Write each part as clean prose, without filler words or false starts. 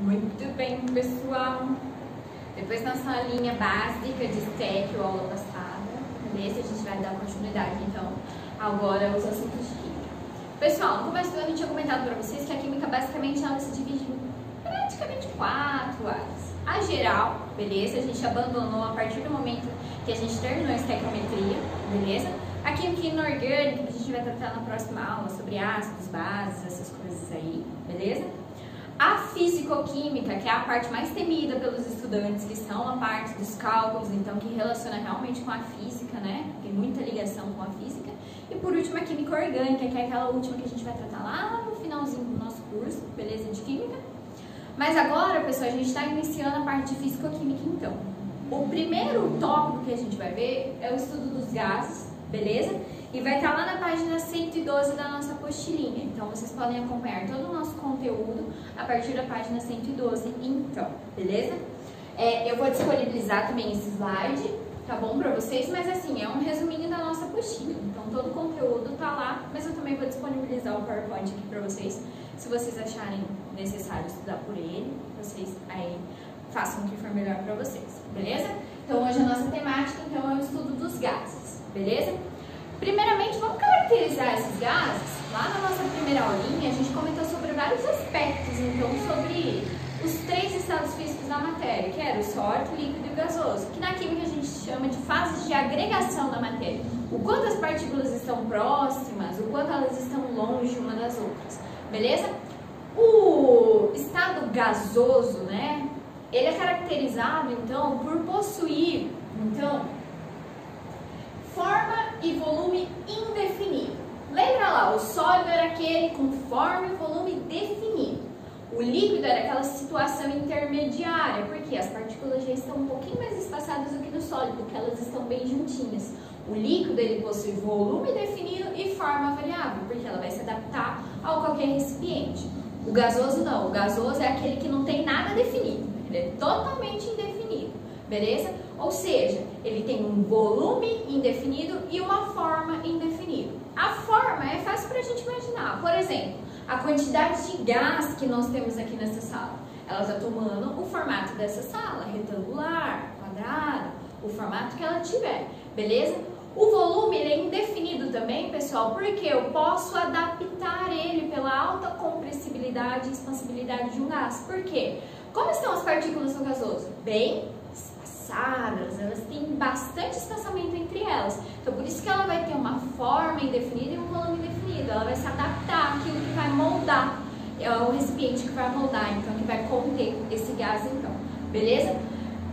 Muito bem, pessoal. Depois da nossa linha básica de estética, aula passada, beleza? A gente vai dar continuidade, então, agora aos assuntos de química. Pessoal, no começo do ano eu tinha comentado para vocês que a química, basicamente, ela se divide em praticamente 4 áreas. A geral, beleza? A gente abandonou a partir do momento que a gente terminou a estequiometria, beleza? A química inorgânica, que a gente vai tratar na próxima aula, sobre ácidos, bases, essas coisas aí, beleza? A fisicoquímica, que é a parte mais temida pelos estudantes, que são a parte dos cálculos, então que relaciona realmente com a física, né? Tem muita ligação com a física. E por último, a química orgânica, que é aquela última que a gente vai tratar lá no finalzinho do nosso curso, beleza? De química. Mas agora, pessoal, a gente está iniciando a parte de fisicoquímica, então. O primeiro tópico que a gente vai ver é o estudo dos gases, beleza? E vai estar lá na página 112 da nossa apostilinha. Então, vocês podem acompanhar todo o nosso conteúdo a partir da página 112, então, beleza? Eu vou disponibilizar também esse slide, tá bom, pra vocês? Mas, assim, é um resuminho da nossa apostila. Então, todo o conteúdo tá lá, mas eu também vou disponibilizar o PowerPoint aqui pra vocês. Se vocês acharem necessário estudar por ele, vocês aí façam o que for melhor pra vocês, beleza? Então, hoje a nossa temática, então, é o estudo dos gases, beleza? Primeiramente, vamos caracterizar esses gases. Lá na nossa primeira aulinha, a gente comentou sobre vários aspectos, então, sobre os 3 estados físicos da matéria, que era o sólido, o líquido e o gasoso, que na química a gente chama de fases de agregação da matéria. O quanto as partículas estão próximas, o quanto elas estão longe uma das outras, beleza? O estado gasoso, né, ele é caracterizado, então, por possuir, forma e volume indefinido. Lembra lá, o sólido era aquele com forma e volume definido. O líquido era aquela situação intermediária, porque as partículas já estão um pouquinho mais espaçadas do que no sólido, porque elas estão bem juntinhas. O líquido, ele possui volume definido e forma variável, porque ela vai se adaptar a qualquer recipiente. O gasoso não, o gasoso é aquele que não tem nada definido, ele é totalmente indefinido, beleza? Ou seja, ele tem um volume indefinido e uma forma indefinida. A forma é fácil para a gente imaginar. Por exemplo, a quantidade de gás que nós temos aqui nessa sala. Ela está tomando o formato dessa sala, retangular, quadrada, o formato que ela tiver, beleza? O volume ele é indefinido também, pessoal, porque eu posso adaptar ele pela alta compressibilidade e expansibilidade de um gás. Por quê? Como estão as partículas no gasoso? Bem espaçadas, elas têm bastante espaçamento entre elas. Então, por isso que ela vai ter uma forma indefinida e um volume indefinido. Ela vai se adaptar àquilo que vai moldar, é o recipiente que vai moldar, então, que vai conter esse gás, então. Beleza?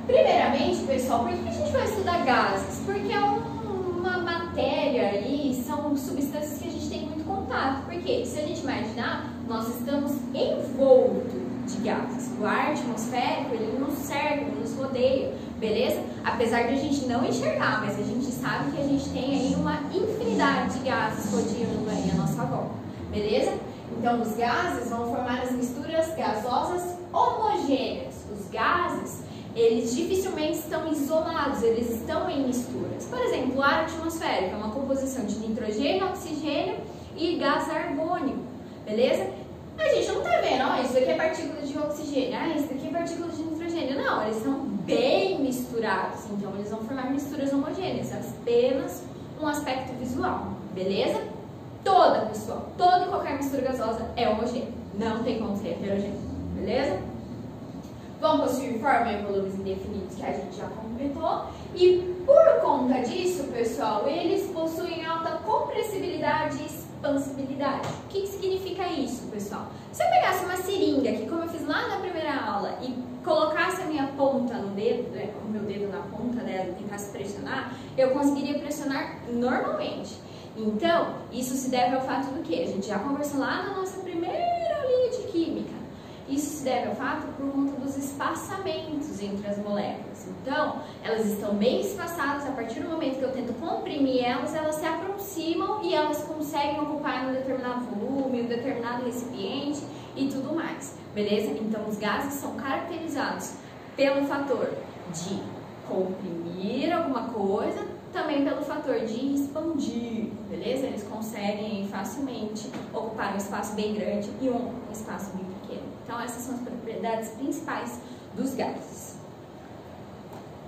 Primeiramente, pessoal, por que a gente vai estudar gases? Porque é uma matéria aí, são substâncias que a gente tem muito contato. Porque, se a gente imaginar, nós estamos envoltos de gases. O ar atmosférico, ele nos cerca, ele nos rodeia, beleza? Apesar de a gente não enxergar, mas a gente sabe que a gente tem aí uma infinidade de gases rodeando aí a nossa volta, beleza? Então, os gases vão formar as misturas gasosas homogêneas. Os gases, eles dificilmente estão isolados, eles estão em misturas. Por exemplo, o ar atmosférico é uma composição de nitrogênio, oxigênio e gás argônico, beleza? A gente não tá vendo, ó, isso daqui é partícula de oxigênio, isso daqui é partícula de nitrogênio. Não, eles estão bem misturados, então eles vão formar misturas homogêneas, apenas um aspecto visual, beleza? Toda, pessoal, toda e qualquer mistura gasosa é homogênea, não tem como ser heterogênea, beleza? Vão possuir forma e volumes indefinidos, que a gente já completou, e por conta disso, pessoal, eles possuem alta compressibilidade e expansibilidade. O que significa isso, pessoal? Se eu pegasse uma seringa, que como eu fiz lá na primeira aula, e colocasse a minha ponta no dedo, o meu dedo na ponta dela e tentasse pressionar, eu conseguiria pressionar normalmente. Então, isso se deve ao fato do que? A gente já conversou lá na nossa primeira aulinha de química. Isso se deve ao fato por conta dos espaçamentos entre as moléculas. Então, elas estão bem espaçadas, a partir do momento que eu tento comprimir elas, elas se aproximam e elas conseguem ocupar um determinado volume, um determinado recipiente e tudo mais, beleza? Então, os gases são caracterizados pelo fator de comprimir alguma coisa, também pelo fator de expandir, beleza? Eles conseguem facilmente ocupar um espaço bem grande e um espaço bem pequeno. Então, essas são as propriedades principais dos gases.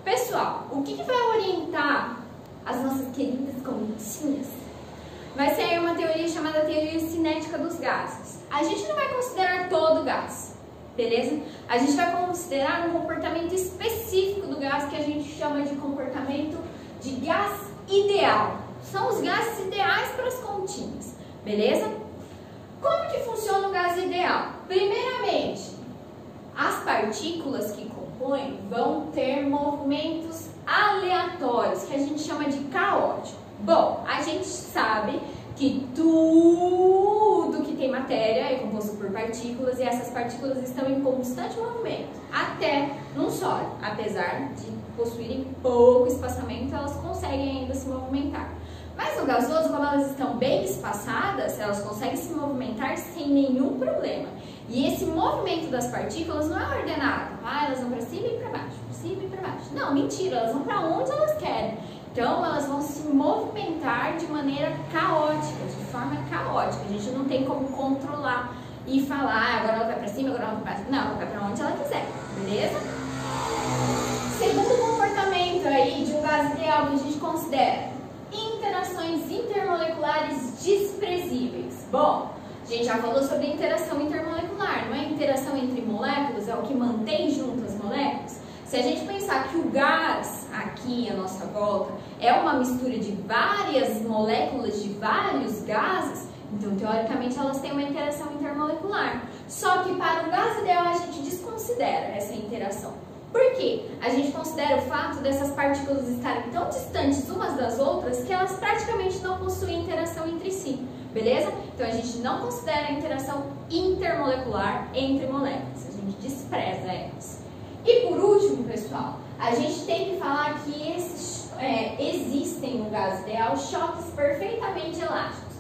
Pessoal, o que vai orientar as nossas queridas continhas? Vai ser aí uma teoria chamada teoria cinética dos gases. A gente não vai considerar todo o gás, beleza? A gente vai considerar um comportamento específico do gás que a gente chama de comportamento de gás ideal. São os gases ideais para as continhas, beleza? Como que funciona o gás ideal? Primeiramente, as partículas que compõem vão ter movimentos aleatórios, que a gente chama de caótico. Bom, a gente sabe que tudo que tem matéria é composto por partículas e essas partículas estão em constante movimento, até num sólido. Apesar de possuírem pouco espaçamento, elas conseguem ainda se movimentar. Mas no gasoso, como elas estão bem espaçadas, elas conseguem se movimentar sem nenhum problema. E esse movimento das partículas não é ordenado. Elas vão para cima e para baixo, para cima e para baixo. Não, mentira, elas vão para onde elas querem. Então, elas vão se movimentar de maneira caótica, de forma caótica. A gente não tem como controlar e falar, agora ela vai para cima, agora ela vai para baixo. Não, ela vai para onde ela quiser, beleza? Segundo comportamento aí de um gás ideal que a gente considera interações intermoleculares desprezíveis. Bom, a gente já falou sobre interação intermolecular, não é? Interação entre moléculas é o que mantém juntas as moléculas. Se a gente pensar que o gás aqui à nossa volta é uma mistura de várias moléculas de vários gases, então teoricamente elas têm uma interação intermolecular. Só que para o gás ideal a gente desconsidera essa interação. Por quê? A gente considera o fato dessas partículas estarem tão distantes umas das outras que elas praticamente não possuem interação entre si, beleza? Então a gente não considera a interação intermolecular entre moléculas, a gente despreza elas. E por último, pessoal, a gente tem que falar que existem no gás ideal choques perfeitamente elásticos.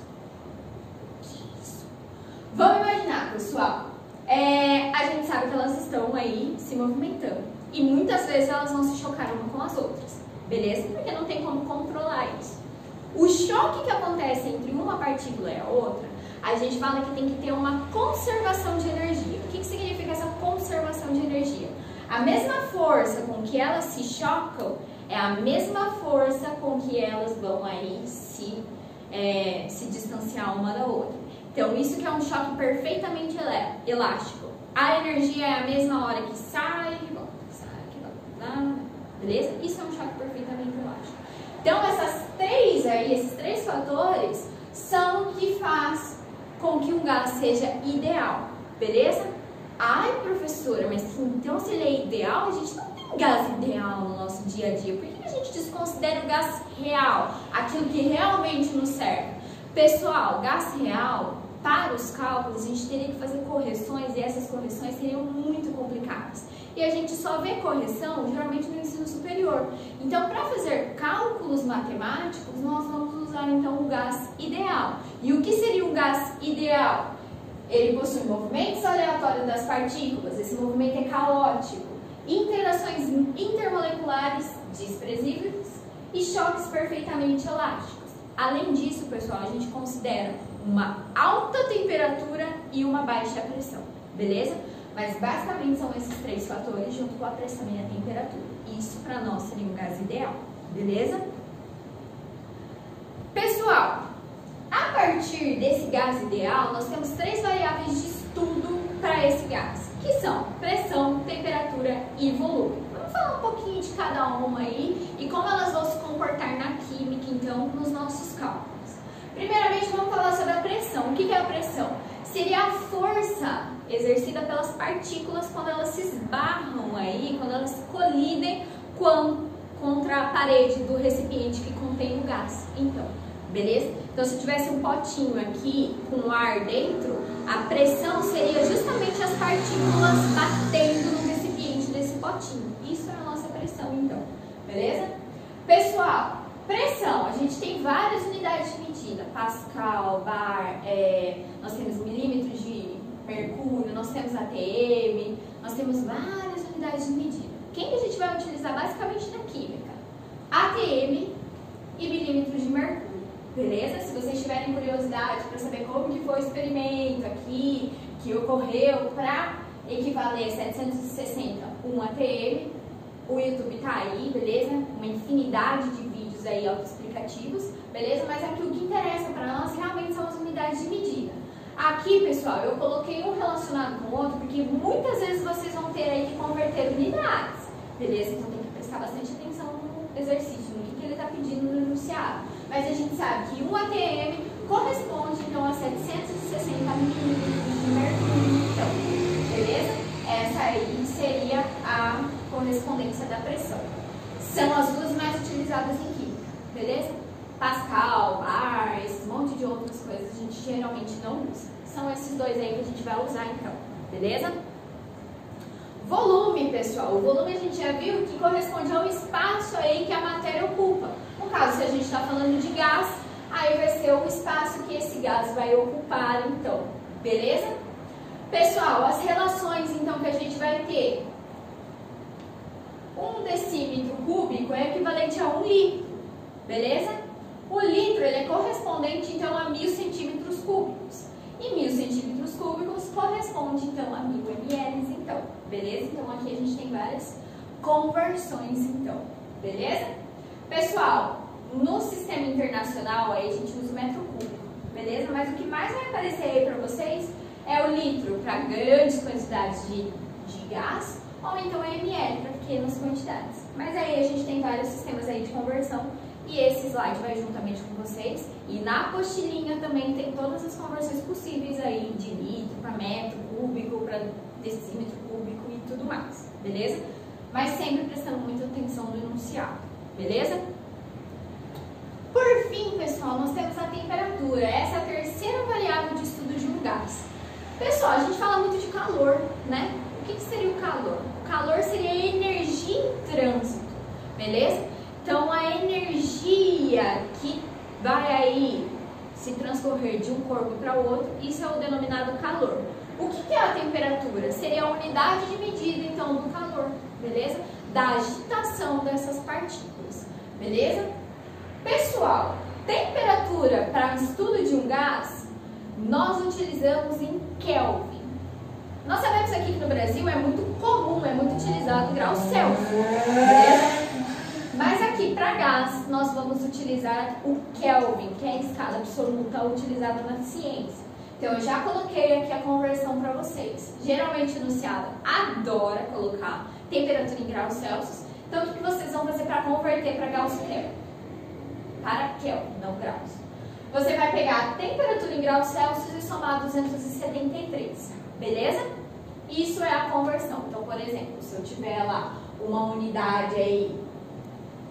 Vamos imaginar, pessoal, a gente sabe que elas estão aí se movimentando. E muitas vezes elas vão se chocar uma com as outras, beleza? Porque não tem como controlar isso. O choque que acontece entre uma partícula e a outra, a gente fala que tem que ter uma conservação de energia. O que significa essa conservação de energia? A mesma força com que elas se chocam é a mesma força com que elas vão aí se distanciar uma da outra. Então, isso que é um choque perfeitamente elástico. A energia é a mesma hora que sai e volta. Beleza? Isso é um choque perfeitamente elástico. Então, esses três fatores são o que faz com que um gás seja ideal, beleza? Ai, professora, mas então se ele é ideal, a gente não tem gás ideal no nosso dia a dia. Por que a gente desconsidera o gás real, aquilo que realmente nos serve? Pessoal, gás real, para os cálculos, a gente teria que fazer correções e essas correções seriam muito complicadas. E a gente só vê correção geralmente no ensino superior. Então, para fazer cálculos matemáticos, nós vamos usar então o gás ideal. E o que seria o gás ideal? Ele possui movimentos aleatórios das partículas, esse movimento é caótico, interações intermoleculares desprezíveis e choques perfeitamente elásticos. Além disso, pessoal, a gente considera uma alta temperatura e uma baixa pressão, beleza? Mas basicamente são esses três fatores junto com a pressão e a temperatura. Isso para nós seria um gás ideal, beleza? Pessoal, a partir desse gás ideal, nós temos três variáveis de estudo para esse gás, que são pressão, temperatura e volume. Vamos falar um pouquinho de cada uma aí e como elas vão se comportar na química, então, nos nossos cálculos. Primeiramente, vamos falar sobre a pressão. O que é a pressão? Seria a força exercida pelas partículas quando elas se esbarram aí, quando elas colidem contra a parede do recipiente que contém o gás. Então, beleza? Então, se eu tivesse um potinho aqui com ar dentro, a pressão seria justamente as partículas batendo no recipiente desse potinho. Isso é a nossa pressão, então. Beleza? Pessoal, pressão. A gente tem várias unidades de medida. Pascal, bar, nós temos milímetros de mercúrio, nós temos ATM, nós temos várias unidades de medida. Quem que a gente vai utilizar basicamente na química? ATM e milímetros de mercúrio, beleza? Se vocês tiverem curiosidade para saber como que foi o experimento aqui, que ocorreu para equivaler a 760 1 ATM. O YouTube tá aí, beleza? Uma infinidade de vídeos aí autoexplicativos, beleza? Mas aqui o que interessa para nós realmente são as unidades de medida. Aqui, pessoal, eu coloquei um relacionado com o outro porque muitas vezes vocês vão ter aí que converter unidades, beleza? Então tem que prestar bastante atenção no exercício, no que ele está pedindo no enunciado. Mas a gente sabe que 1 ATM corresponde, então, a 760 mililitros de mercúrio, então, beleza? Essa aí seria a correspondência da pressão. São as duas mais utilizadas em química, beleza? Pascal, bar, esse monte de outras coisas a gente geralmente não usa. São esses dois aí que a gente vai usar então, beleza? Volume, pessoal. O volume a gente já viu que corresponde ao espaço aí que a matéria ocupa. No caso, se a gente está falando de gás, aí vai ser o espaço que esse gás vai ocupar então, beleza? Pessoal, as relações então que a gente vai ter. 1 decímetro cúbico é equivalente a 1 litro, beleza? O litro ele é correspondente então a 1000 centímetros cúbicos. E 1000 centímetros cúbicos corresponde então a 1000 ml, então, beleza? Então aqui a gente tem várias conversões então, beleza? Pessoal, no sistema internacional aí a gente usa o metro cúbico, beleza? Mas o que mais vai aparecer aí para vocês é o litro para grandes quantidades de gás, ou então é ml para pequenas quantidades. Mas aí a gente tem vários sistemas aí de conversão e esse slide vai juntamente com vocês. E na apostilinha também tem todas as conversões possíveis aí de litro para metro cúbico, para decímetro cúbico e tudo mais, beleza? Mas sempre prestando muita atenção no enunciado, beleza? Por fim, pessoal, nós temos a temperatura. Essa é a terceira variável de estudo de um gás. Pessoal, a gente fala muito de calor, né? O que seria o calor? O calor seria a energia em trânsito, beleza? Então, a energia que vai aí se transcorrer de um corpo para o outro, isso é o denominado calor. O que é a temperatura? Seria a unidade de medida, então, do calor, beleza? Da agitação dessas partículas, beleza? Pessoal, temperatura para o estudo de um gás, nós utilizamos em Kelvin. Nós sabemos aqui que no Brasil é muito comum, é muito utilizado graus Celsius, beleza? Mas aqui para gás nós vamos utilizar o Kelvin, que é a escala absoluta utilizada na ciência. Então eu já coloquei aqui a conversão para vocês. Geralmente o enunciado adora colocar temperatura em graus Celsius. Então o que vocês vão fazer para converter para Gauss-Kelvin? Para Kelvin, não graus. Você vai pegar a temperatura em graus Celsius e somar 273, beleza? Isso é a conversão. Então, por exemplo, se eu tiver lá uma unidade aí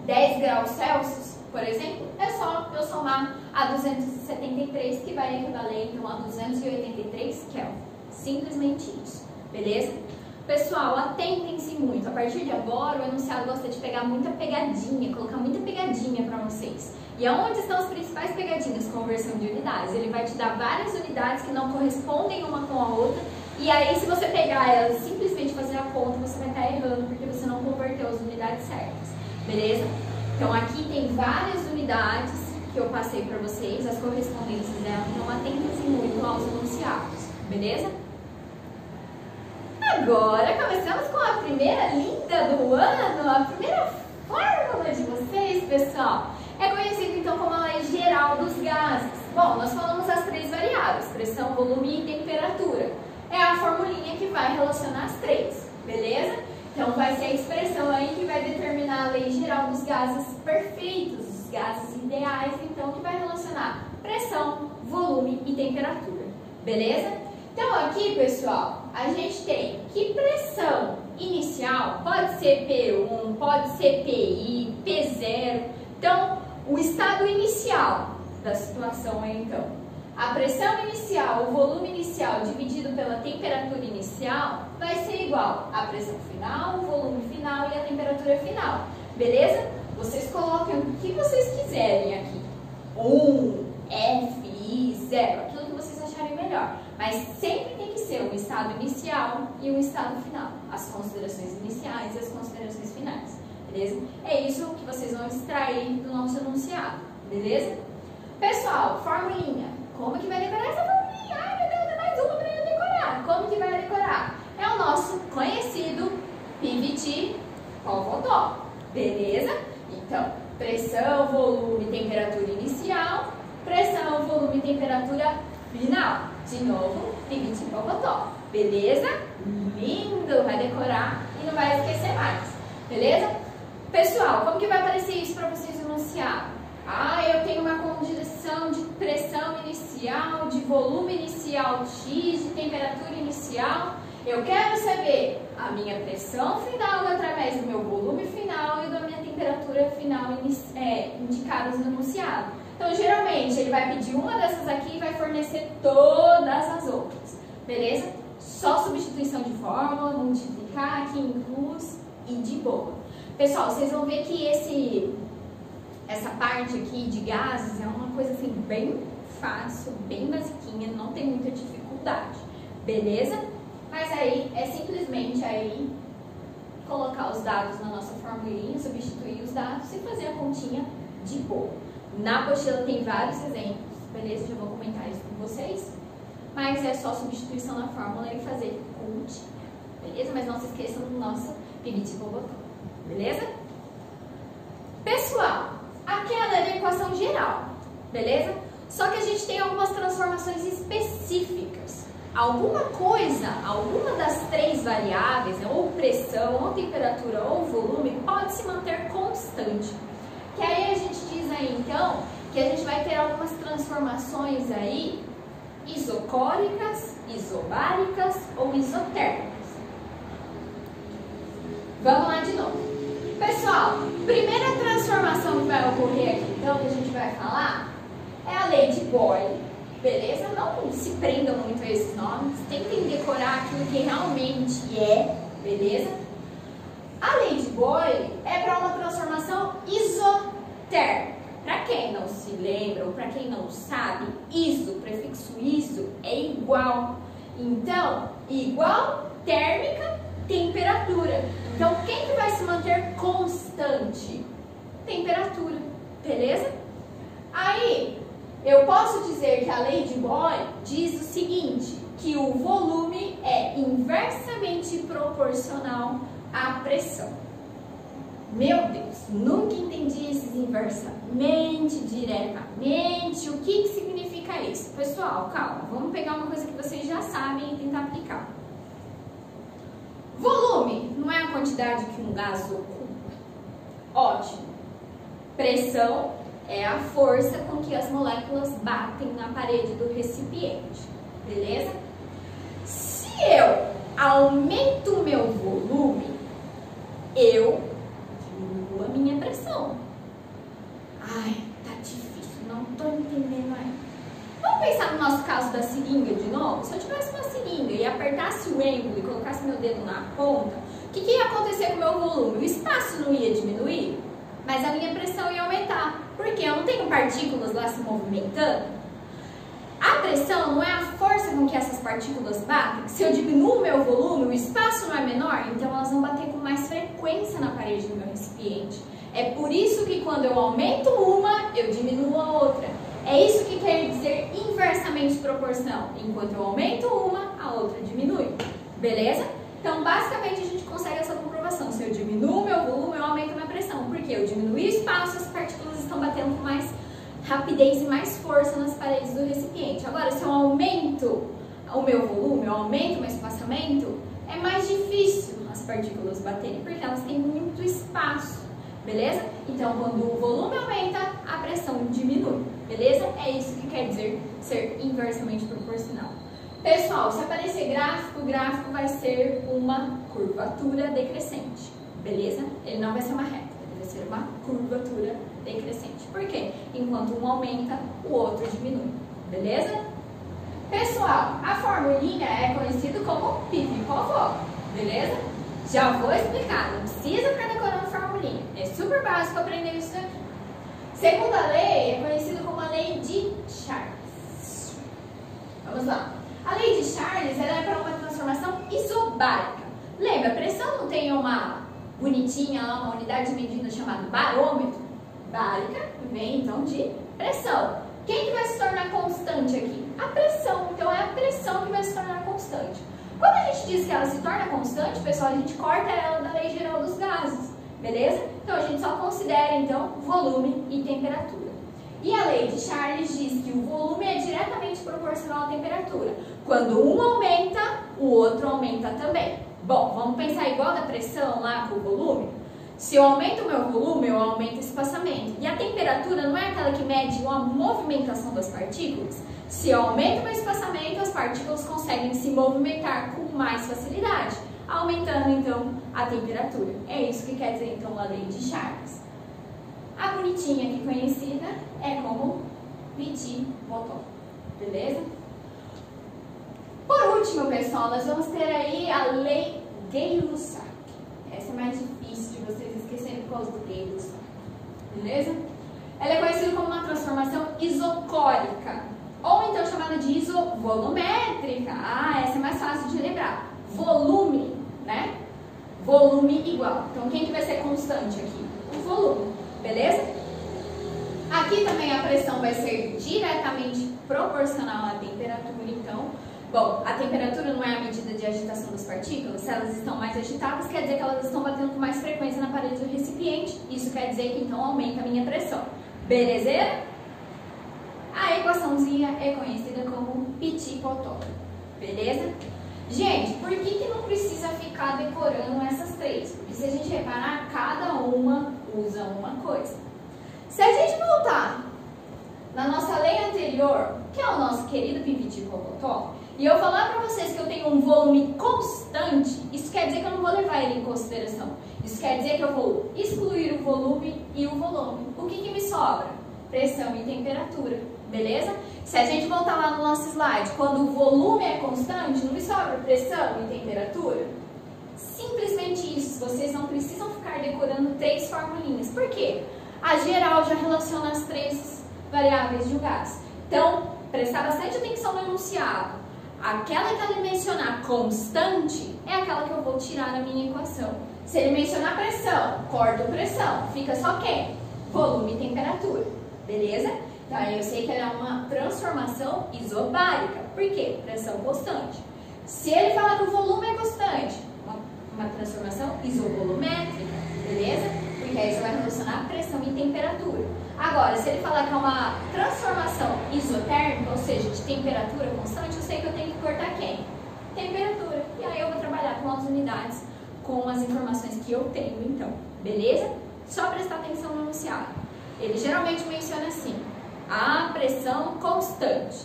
10 graus Celsius, por exemplo, é só eu somar a 273, que vai equivaler então a 283 Kelvin. Simplesmente isso, beleza? Pessoal, atentem-se muito. A partir de agora, o enunciado gosta de pegar muita pegadinha, colocar muita pegadinha para vocês. E aonde estão as principais pegadinhas? Conversão de unidades. Ele vai te dar várias unidades que não correspondem uma com a outra. E aí, se você pegar elas e simplesmente fazer a conta, você vai estar errando, porque você não converteu as unidades certas. Beleza? Então, aqui tem várias unidades que eu passei para vocês, as correspondências delas. Então, atentem-se muito aos enunciados. Beleza? Agora, começamos com a primeira linda do ano, a primeira fórmula de vocês, pessoal. É conhecido, então, como a lei geral dos gases. Bom, nós falamos as três variáveis, pressão, volume e temperatura. É a formulinha que vai relacionar as três, beleza? Então, vai ser a expressão aí que vai determinar a lei geral dos gases perfeitos, os gases ideais, então, que vai relacionar pressão, volume e temperatura, beleza? Então, aqui, pessoal, a gente tem que pressão inicial pode ser P1, pode ser PI, P0. Então, o estado inicial da situação é, então, a pressão inicial, o volume inicial dividido pela temperatura inicial vai ser igual à pressão final, o volume final e a temperatura final. Beleza? Vocês colocam o que vocês quiserem aqui. 1, F, I, 0, aquilo que vocês acharem melhor. Mas sempre tem que ser um estado inicial e um estado final. As considerações iniciais e as considerações finais. Beleza? É isso que vocês vão extrair do nosso enunciado. Beleza? Pessoal, formulinha. Como que vai decorar essa formulinha? Ai, meu Deus, é mais uma para eu decorar. decorar? Como que vai decorar? É o nosso conhecido PVT Pivot, beleza? Então, pressão, volume, temperatura inicial, pressão, volume, temperatura final. De novo, PVT Pivot, beleza? Lindo, vai decorar e não vai esquecer mais, beleza? Pessoal, como que vai aparecer isso para vocês enunciar? Eu tenho uma condição de pressão inicial, de volume inicial X, de temperatura inicial. Eu quero saber a minha pressão final através do meu volume final e da minha temperatura final indicadas no enunciado. Então, geralmente, ele vai pedir uma dessas aqui e vai fornecer todas as outras, beleza? Só substituição de fórmula, multiplicar aqui em plus e de boa. Pessoal, vocês vão ver que essa parte aqui de gases é uma coisa assim bem fácil, bem basiquinha, não tem muita dificuldade, beleza? Mas aí é simplesmente aí colocar os dados na nossa formulinha, substituir os dados e fazer a continha de boa. Na apostila tem vários exemplos, beleza? Já vou comentar isso com vocês. Mas é só substituição na fórmula e fazer continha, beleza? Mas não se esqueçam do nosso PVT Pivot, beleza? Pessoal, aquela é a equação geral, beleza? Só que a gente tem algumas transformações específicas. Alguma das três variáveis, né, ou pressão, ou temperatura, ou volume, pode se manter constante. Que aí a gente diz aí, então, que a gente vai ter algumas transformações aí, isocóricas, isobáricas ou isotérmicas. Vamos lá de novo. Pessoal, primeira transformação que vai ocorrer aqui, então, que a gente vai falar, é a lei de Boyle, beleza? Não se prendam muito a esses nomes, tentem decorar aquilo que realmente é, beleza? A lei de Boyle é para uma transformação isotérmica. Para quem não se lembra ou para quem não sabe, iso, prefixo iso, é igual. Então, igual, térmica, temperatura. Então, quem que vai se manter constante? Temperatura, beleza? Aí, eu posso dizer que a lei de Boyle diz o seguinte, que o volume é inversamente proporcional à pressão. Meu Deus, nunca entendi esses inversamente, diretamente, o que significa isso? Pessoal, calma, vamos pegar uma coisa que vocês já sabem e tentar aplicar. Volume não é a quantidade que um gás ocupa. Ótimo. Pressão é a força com que as moléculas batem na parede do recipiente, beleza? Se eu aumento o meu volume, eu diminuo a minha pressão. Ai, tá difícil, não tô entendendo ainda. Vamos pensar no nosso caso da seringa de novo? Se eu tivesse uma seringa e apertasse o êmbolo e colocasse meu dedo na ponta, o que ia acontecer com o meu volume? O espaço não ia diminuir, mas a minha pressão ia aumentar. Porque eu não tenho partículas lá se movimentando. A pressão não é a força com que essas partículas batem. Se eu diminuo o meu volume, o espaço não é menor, então elas vão bater com mais frequência na parede do meu recipiente. É por isso que quando eu aumento uma, eu diminuo a outra. É isso que quer dizer inversamente proporção. Enquanto eu aumento uma, a outra diminui. Beleza? Então, basicamente, a gente consegue essa comprovação. Se eu diminuo o meu volume, eu aumento a minha pressão. Porque eu diminuo o espaço, as partículas estão batendo com mais rapidez e mais força nas paredes do recipiente. Agora, se eu aumento o meu volume, eu aumento o meu espaçamento, é mais difícil as partículas baterem, porque elas têm muito espaço, beleza? Então, quando o volume aumenta, a pressão diminui, beleza? É isso que quer dizer ser inversamente proporcional. Pessoal, se aparecer gráfico, o gráfico vai ser uma curvatura decrescente, beleza? Ele não vai ser uma reta, ele vai ser uma curvatura decrescente. Por quê? Enquanto um aumenta, o outro diminui, beleza? Pessoal, a formulinha é conhecida como Pivot, beleza? Já vou explicar, não precisa ficar decorando formulinha, é super básico aprender isso aqui. Segunda lei é conhecida como a lei de Charles. Vamos lá. A lei de Charles ela é para uma transformação isobárica. Lembra, a pressão não tem uma bonitinha lá, uma unidade de medida chamada barômetro? Bárica vem então de pressão. Quem que vai se tornar constante aqui? A pressão. Então, é a pressão que vai se tornar constante. Quando a gente diz que ela se torna constante, pessoal, a gente corta ela da lei geral dos gases, beleza? Então, a gente só considera, então, volume e temperatura. E a lei de Charles diz que o volume é diretamente proporcional à temperatura. Quando um aumenta, o outro aumenta também. Bom, vamos pensar igual da pressão lá com o volume? Se eu aumento o meu volume, eu aumento o espaçamento. E a temperatura não é aquela que mede a movimentação das partículas? Se eu aumento o meu espaçamento, as partículas conseguem se movimentar com mais facilidade, aumentando então a temperatura. É isso que quer dizer então a lei de Charles. A bonitinha aqui conhecida é como Petit-Bottom, beleza? Por último, pessoal, nós vamos ter aí a lei Gay-Lussac. Essa é mais difícil de vocês esquecerem por causa do Gay-Lussac, beleza? Ela é conhecida como uma transformação isocórica, ou então chamada de isovolumétrica. Ah, essa é mais fácil de lembrar. Volume, né? Volume igual. Então, quem que vai ser constante aqui? O volume, beleza? Aqui também a pressão vai ser diretamente proporcional à temperatura, então. Bom, a temperatura não é a medida de agitação das partículas. Se elas estão mais agitadas, quer dizer que elas estão batendo com mais frequência na parede do recipiente. Isso quer dizer que então aumenta a minha pressão. Belezeira? A equaçãozinha é conhecida como Petit-Bottom. Beleza? Gente, por que não precisa ficar decorando essas três? Porque se a gente reparar, cada uma usa uma coisa. Se a gente voltar na nossa lei anterior, que é o nosso querido Petit-Bottom, e eu falar para vocês que eu tenho um volume constante, isso quer dizer que eu não vou levar ele em consideração. Isso quer dizer que eu vou excluir o volume e o volume. O que me sobra? Pressão e temperatura, beleza? Se a gente voltar lá no nosso slide, quando o volume é constante, não me sobra pressão e temperatura? Simplesmente isso, vocês não precisam ficar decorando três formulinhas. Por quê? A geral já relaciona as três variáveis de um gás. Então, prestar bastante atenção no enunciado. Aquela que ele mencionar constante é aquela que eu vou tirar da minha equação. Se ele mencionar pressão, corto pressão, fica só quem? Volume e temperatura, beleza? Então aí eu sei que ela é uma transformação isobárica. Por quê? Pressão constante. Se ele falar que o volume é constante, uma transformação isovolumétrica, beleza? Porque aí você vai relacionar pressão e temperatura. Agora, se ele falar que é uma transformação isotérmica, ou seja, de temperatura constante, eu sei que eu tenho que cortar quem? Temperatura. E aí eu vou trabalhar com as unidades, com as informações que eu tenho, então. Beleza? Só prestar atenção no enunciado. Ele geralmente menciona assim: a pressão constante,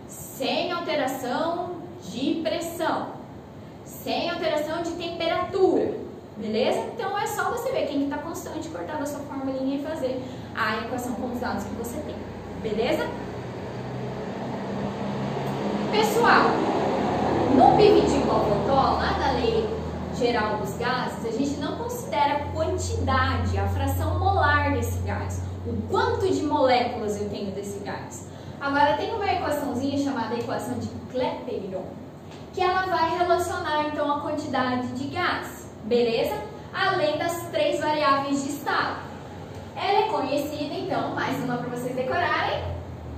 sem alteração de pressão, sem alteração de temperatura. Beleza? Então é só você ver quem está constante, cortar da sua formulinha e fazer a equação com os dados que você tem. Beleza? Pessoal, no Petit-Bottom, lá da lei geral dos gases, a gente não considera a quantidade, a fração molar desse gás, o quanto de moléculas eu tenho desse gás. Agora tem uma equaçãozinha chamada equação de Clapeyron, que ela vai relacionar então a quantidade de gás. Beleza? Além das três variáveis de estado. Ela é conhecida, então, mais uma para vocês decorarem,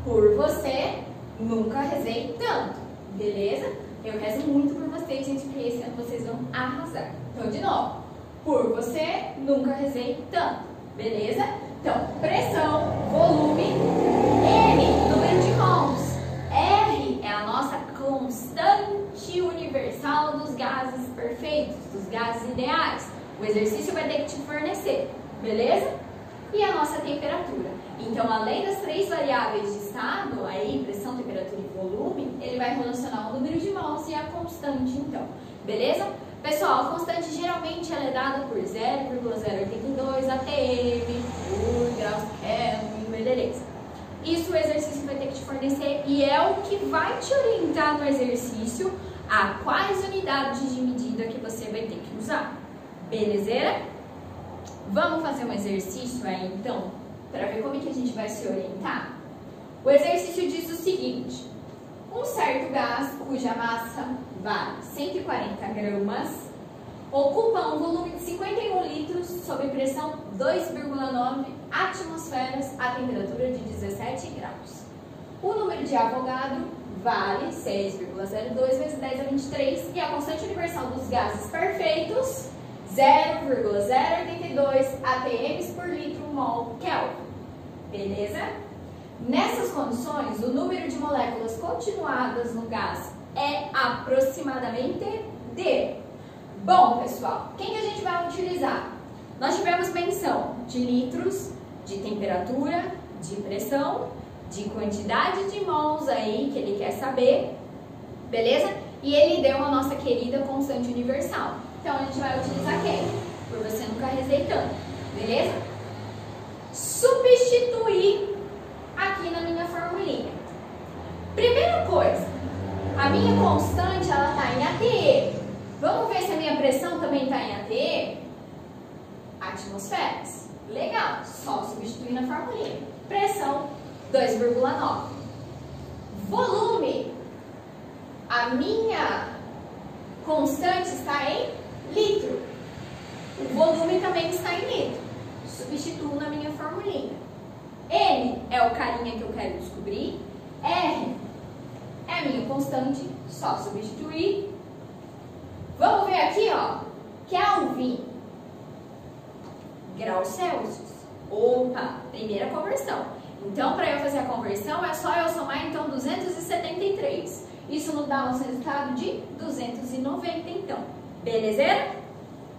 por você nunca rezei tanto. Beleza? Eu rezo muito por vocês, gente, porque esse ano vocês vão arrasar. Então, de novo, por você nunca rezei tanto. Beleza? Então, pressão, volume, M, número de mols. R é a nossa constante universal dos gases perfeitos, dos gases ideais. O exercício vai ter que te fornecer, beleza? E a nossa temperatura. Então, além das três variáveis de estado, aí, pressão, temperatura e volume, ele vai relacionar o número de mols e a constante, então. Beleza? Pessoal, a constante geralmente ela é dada por 0,082 atm, por graus Kelvin, beleza? Isso o exercício vai ter que te fornecer e é o que vai te orientar no exercício a quais unidades de medida que você vai ter que usar. Belezeira? Vamos fazer um exercício aí então, para ver como é que a gente vai se orientar? O exercício diz o seguinte: um certo gás cuja massa vale 140 gramas ocupa um volume de 51 litros sob pressão 2,9 atmosferas a temperatura de 17 graus. O número de Avogadro vale 6,02 vezes 10 a 23 e a constante universal dos gases perfeitos 0,082 atms por litro mol Kelvin. Beleza? Nessas condições, o número de moléculas continuadas no gás é aproximadamente D. Bom, pessoal, quem que a gente vai utilizar? Nós tivemos menção de litros, de temperatura, de pressão, de quantidade de mols aí que ele quer saber, beleza? E ele deu a nossa querida constante universal. Então a gente vai utilizar quem? Por você não ficar rejeitando, beleza? Substituir aqui na minha formulinha. Primeira coisa, a minha constante ela está em ATE. Vamos ver se a minha pressão também está em ATE? Atmosferas. Legal, só substituir na formulinha. Pressão 2,9. Volume. A minha constante está em litro. O volume também está em litro. Substituo na minha formulinha. N é o carinha que eu quero descobrir. R é a minha constante, só substituir. Vamos ver aqui, ó. Kelvin. Graus Celsius. Opa, primeira conversão. Então, para eu fazer a conversão, é só eu somar, então, 273. Isso nos dá um resultado de 290, então. Belezeira?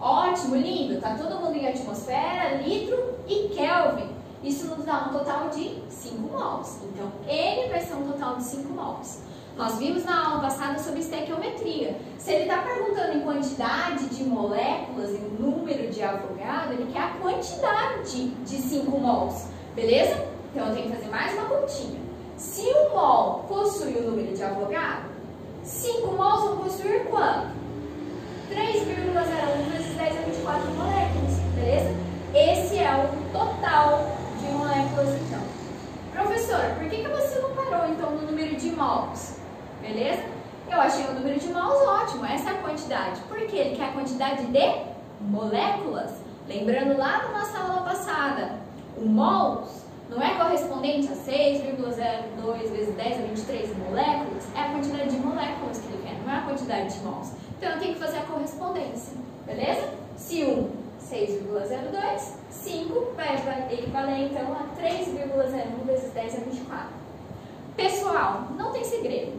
Ótimo, lindo. Tá todo mundo em atmosfera, litro e Kelvin. Isso nos dá um total de 5 mols. Então, N vai ser um total de 5 mols. Nós vimos na aula passada sobre estequiometria. Se ele está perguntando em quantidade de moléculas, em número de Avogadro, ele quer a quantidade de 5 mols. Beleza? Então, eu tenho que fazer mais uma continha. Se um mol possui o número de Avogadro, 5 mols vão possuir quanto? 3,01 vezes 10 a 24 moléculas. Beleza? Esse é o total de moléculas, então. Professora, por que você não parou, então, no número de mols? Beleza? Eu achei o número de mols ótimo, essa é a quantidade. Por quê? Ele quer a quantidade de moléculas. Lembrando lá da nossa aula passada, o mols não é correspondente a 6,02 vezes 10 a 23 moléculas, é a quantidade de moléculas que ele quer, não é a quantidade de mols. Então, eu tenho que fazer a correspondência, beleza? Se 6,02, 5 vai equivaler, então, a 3,01 vezes 10 a 24. Pessoal, não tem segredo.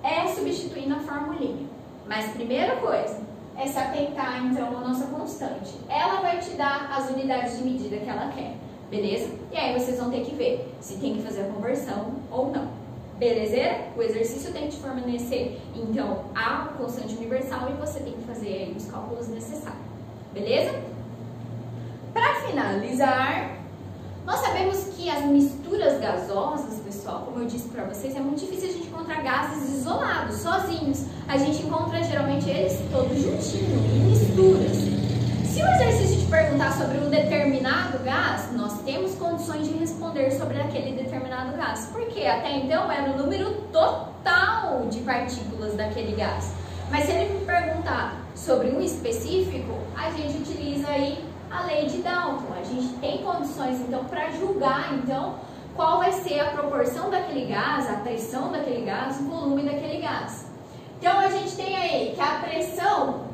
É substituir na formulinha. Mas, primeira coisa, é se atentar, então, à nossa constante. Ela vai te dar as unidades de medida que ela quer, beleza? E aí, vocês vão ter que ver se tem que fazer a conversão ou não. Belezeira? O exercício tem que te fornecer, então, a constante universal e você tem que fazer aí os cálculos necessários. Beleza? Para finalizar, nós sabemos que as misturas gasosas, pessoal, como eu disse para vocês, é muito difícil a gente encontrar gases isolados, sozinhos. A gente encontra geralmente eles todos juntinhos, em misturas. Se o exercício te perguntar sobre um determinado gás, nós temos condições de responder sobre aquele determinado gás. Porque até então era o número total de partículas daquele gás. Mas se ele me perguntar sobre um específico, a gente utiliza aí a lei de Dalton. A gente tem condições, então, para julgar, então, qual vai ser a proporção daquele gás, a pressão daquele gás, o volume daquele gás. Então, a gente tem aí que a pressão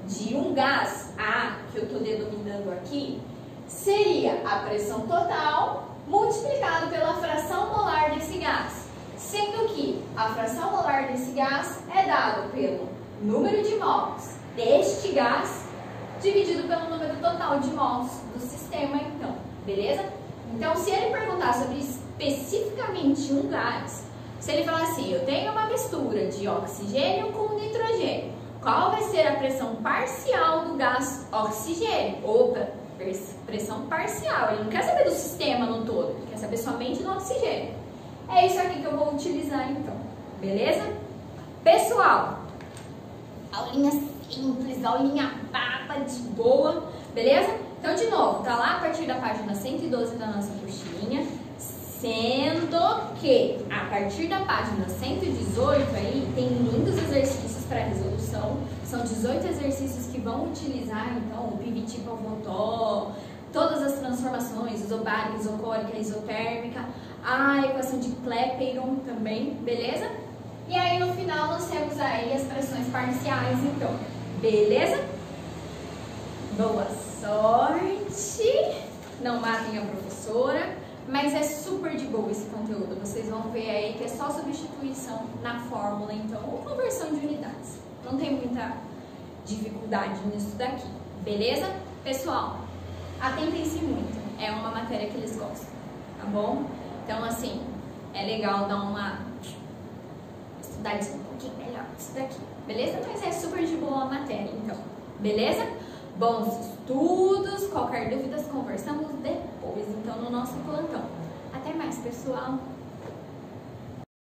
de um gás A, que eu estou denominando aqui, seria a pressão total multiplicado pela fração molar desse gás. Sendo que a fração molar desse gás é dado pelo número de mols deste gás dividido pelo número total de mols do sistema, então, beleza? Então, se ele perguntar sobre especificamente um gás, se ele falar assim, eu tenho uma mistura de oxigênio com nitrogênio, qual vai ser a pressão parcial do gás oxigênio? Opa, pressão parcial, ele não quer saber do sistema no todo, ele quer saber somente do oxigênio. É isso aqui que eu vou utilizar, então, beleza? Pessoal, aulinha simples, aulinha papa, de boa, beleza? Então, de novo, tá lá a partir da página 112 da nossa apostila, sendo que a partir da página 118 aí tem lindos exercícios para resolução. São 18 exercícios que vão utilizar, então, o piviti pavotó, todas as transformações, isobárica, isocórica, isotérmica, a equação de Clapeyron também, beleza? E aí no final nós temos aí as frações parciais, então, beleza? Boa sorte! Não matem a professora, mas é super de boa esse conteúdo. Vocês vão ver aí que é só substituição na fórmula, então, ou conversão de unidades. Não tem muita dificuldade nisso daqui, beleza? Pessoal, atentem-se muito, é uma matéria que eles gostam, tá bom? Então, assim, é legal dar uma estudadinha um pouquinho melhor isso daqui, beleza? Mas é super de boa a matéria, então, beleza? Bons estudos, qualquer dúvida conversamos depois, então, no nosso plantão. Até mais, pessoal!